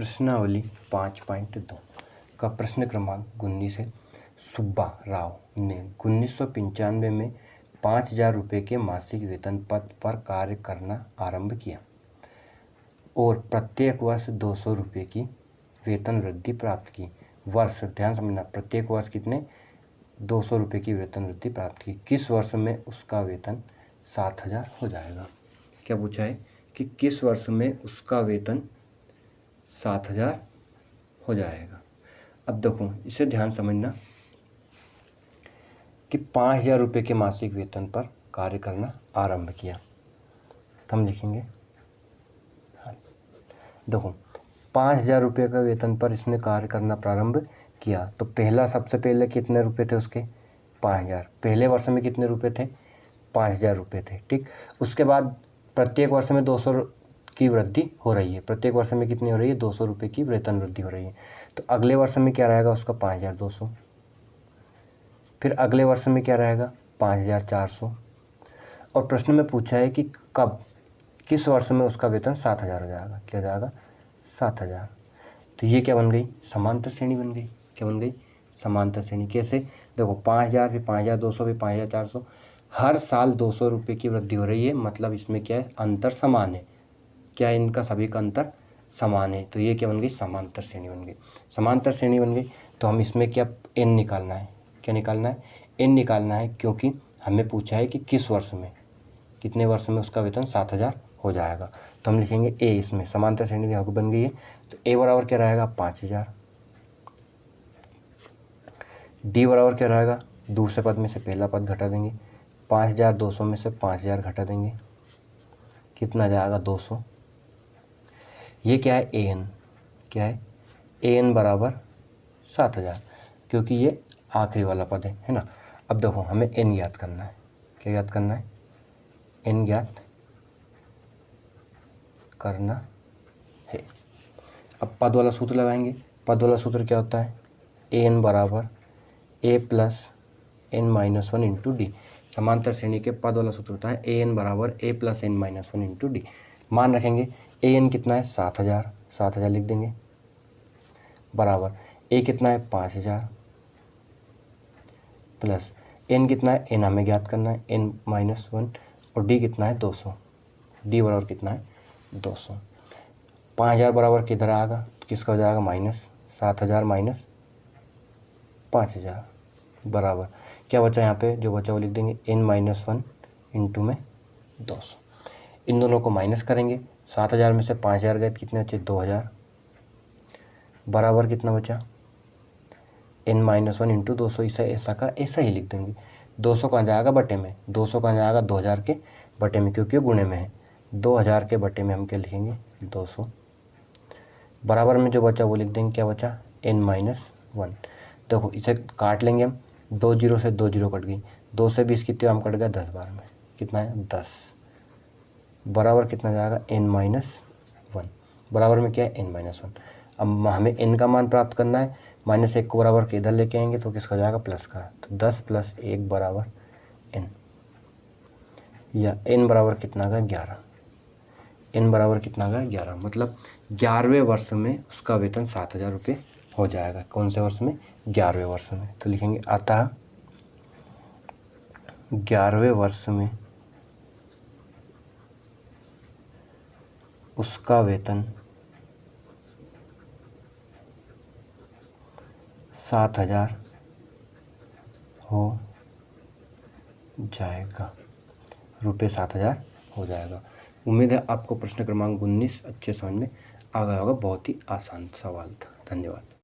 प्रश्नावली 5.2 का प्रश्न क्रमांक 19 है। सुब्बा राव ने 1995 में 5,000 रुपये के मासिक वेतन पद पर कार्य करना आरंभ किया और प्रत्येक वर्ष 200 रुपये की वेतन वृद्धि प्राप्त की। वर्ष, ध्यान समझना, प्रत्येक वर्ष कितने 200 रुपये की वेतन वृद्धि प्राप्त की। किस वर्ष में उसका वेतन 7,000 हो जाएगा? क्या पूछा है कि किस वर्ष में उसका वेतन 7,000 हो जाएगा। अब देखो, इसे ध्यान समझना कि 5,000 रुपये के मासिक वेतन पर कार्य करना आरंभ किया, तो हम लिखेंगे हाँ। देखो, 5,000 रुपये का वेतन पर इसने कार्य करना प्रारंभ किया, तो पहला सबसे पहले कितने रुपए थे उसके? 5,000। पहले वर्ष में कितने रुपए थे? 5,000 रुपये थे, ठीक। उसके बाद प्रत्येक वर्ष में 200 की वृद्धि हो रही है। प्रत्येक वर्ष में कितनी हो रही है? 200 रुपये की वेतन वृद्धि हो रही है। तो अगले वर्ष में क्या रहेगा उसका? 5,200। फिर अगले वर्ष में क्या रहेगा? 5,400। और प्रश्न में पूछा है कि कब, किस वर्ष में उसका वेतन 7,000 हो जाएगा। क्या हो जाएगा? 7,000। तो ये क्या बन गई? समांतर श्रेणी बन गई। क्या बन गई? समांतर श्रेणी। कैसे? देखो, 5,000 फिर 5,200 फिर 5,400, हर साल 200 रुपये की वृद्धि हो रही है। मतलब इसमें क्या है? अंतर समान है। क्या इनका सभी का अंतर समान है? तो ये क्या बन गई? समांतर श्रेणी बन गई। समांतर श्रेणी बन गई तो हम इसमें क्या एन निकालना है? क्या निकालना है? एन निकालना है, क्योंकि हमें पूछा है कि किस वर्ष में, कितने वर्ष में उसका वेतन 7,000 हो जाएगा। तो हम लिखेंगे ए। इसमें समांतर श्रेणी बन गई है, तो ए बराबर क्या रहेगा? 5,000। डी बराबर क्या रहेगा? दूसरे पद में से पहला पद घटा देंगे। 5,200 में से 5,000 घटा देंगे, कितना जाएगा? 200। ये क्या है? A N. क्या है? ए एन बराबर 7,000, क्योंकि ये आखिरी वाला पद है ना। अब देखो, हमें एन ज्ञात करना है। क्या ज्ञात करना है? एन ज्ञात करना है। अब पद वाला सूत्र लगाएंगे। पद वाला सूत्र क्या होता है? ए एन बराबर A plus N minus 1 into D. समांतर श्रेणी के पद वाला सूत्र होता है ए एन बराबर A plus N minus 1 into D. मान रखेंगे ए एन कितना है? 7,000। 7,000 लिख देंगे, बराबर ए कितना है? 5,000 प्लस एन कितना है? एन हमें ज्ञात करना है, एन माइनस 1, और डी कितना है? 200। डी बराबर कितना है? 200। 5,000 बराबर किधर आएगा? किसका हो जाएगा? माइनस 7,000 माइनस 5,000 बराबर क्या बचा? यहाँ पे जो बचा वो लिख देंगे एन माइनस 1 इंटू में 200। इन दोनों को माइनस करेंगे। 7,000 में से 5,000 गए, कितने बचे? 2,000 बराबर कितना बचा? N minus 1 into 200। इसे ऐसा का ऐसा ही लिख देंगे। 200 कहाँ जाएगा? बटे में। 200 कहाँ जाएगा? 2,000 के बटे में, क्योंकि गुणे में है। 2,000 के बटे में हम क्या लिखेंगे? 200 बराबर में जो बचा वो लिख देंगे। क्या बचा? N minus 1। देखो, इसे काट लेंगे हम। 2 जीरो से 2 जीरो कट गई। 2 से 20 कितने हम कट गया? 10 बार में। कितना है? 10 बराबर कितना जाएगा? एन माइनस 1 बराबर में क्या है? N minus 1। अब हमें एन का मान प्राप्त करना है। -1 को बराबर के इधर लेके आएंगे तो किसका जाएगा? प्लस का। तो 10 + 1 बराबर एन, या एन बराबर कितना का? 11। एन बराबर कितना का? 11। मतलब 11वें वर्ष में उसका वेतन 7,000 रुपये हो जाएगा। कौन से वर्ष में? 11वें वर्ष में। तो लिखेंगे अतः 11वें वर्ष में उसका वेतन 7,000 हो जाएगा, रुपये 7,000 हो जाएगा। उम्मीद है आपको प्रश्न क्रमांक 19 अच्छे समझ में आ गया होगा। बहुत ही आसान सवाल था। धन्यवाद।